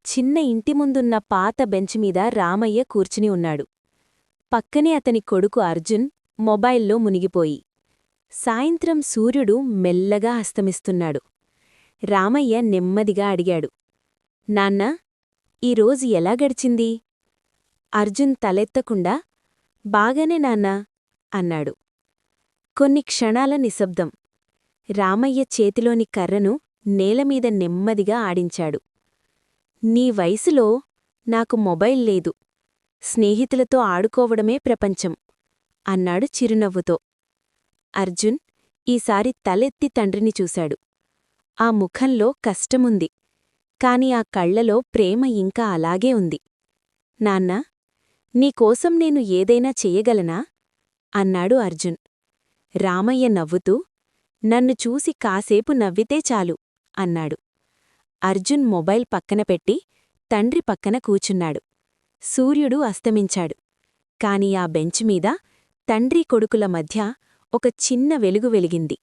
చిన్న ఇంటి ముందున్న పాత బెంచ్మీద రామయ్య కూర్చుని ఉన్నాడు. పక్కనే అతని కొడుకు అర్జున్ మొబైల్లో మునిగిపోయి. సాయంత్రం సూర్యుడు మెల్లగా అస్తమిస్తున్నాడు. రామయ్య నెమ్మదిగా అడిగాడు, నాన్నా, ఈరోజు ఎలా గడిచింది? అర్జున్ తలెత్తకుండా, బాగానే నాన్నా అన్నాడు. కొన్ని క్షణాల నిశ్శబ్దం. రామయ్య చేతిలోని కర్రను నేలమీద నెమ్మదిగా ఆడించాడు. నీ వయసులో నాకు మొబైల్ లేదు, స్నేహితులతో ఆడుకోవడమే ప్రపంచం అన్నాడు చిరునవ్వుతో. అర్జున్ ఈసారి తలెత్తి తండ్రిని చూశాడు. ఆ ముఖంలో కష్టముంది, కాని ఆ కళ్లలో ప్రేమ ఇంకా అలాగే ఉంది. నాన్నా, నీకోసం నేను ఏదైనా చెయ్యగలనా అన్నాడు అర్జున్. రామయ్య నవ్వుతూ, నన్ను చూసి కాసేపు నవ్వితే చాలు అన్నాడు. అర్జున్ మొబైల్ పక్కన పెట్టి తండ్రి పక్కన కూచున్నాడు. సూర్యుడు అస్తమించాడు. కాని ఆ బెంచ్మీద తండ్రి కొడుకుల మధ్య ఒక చిన్న వెలుగు వెలిగింది.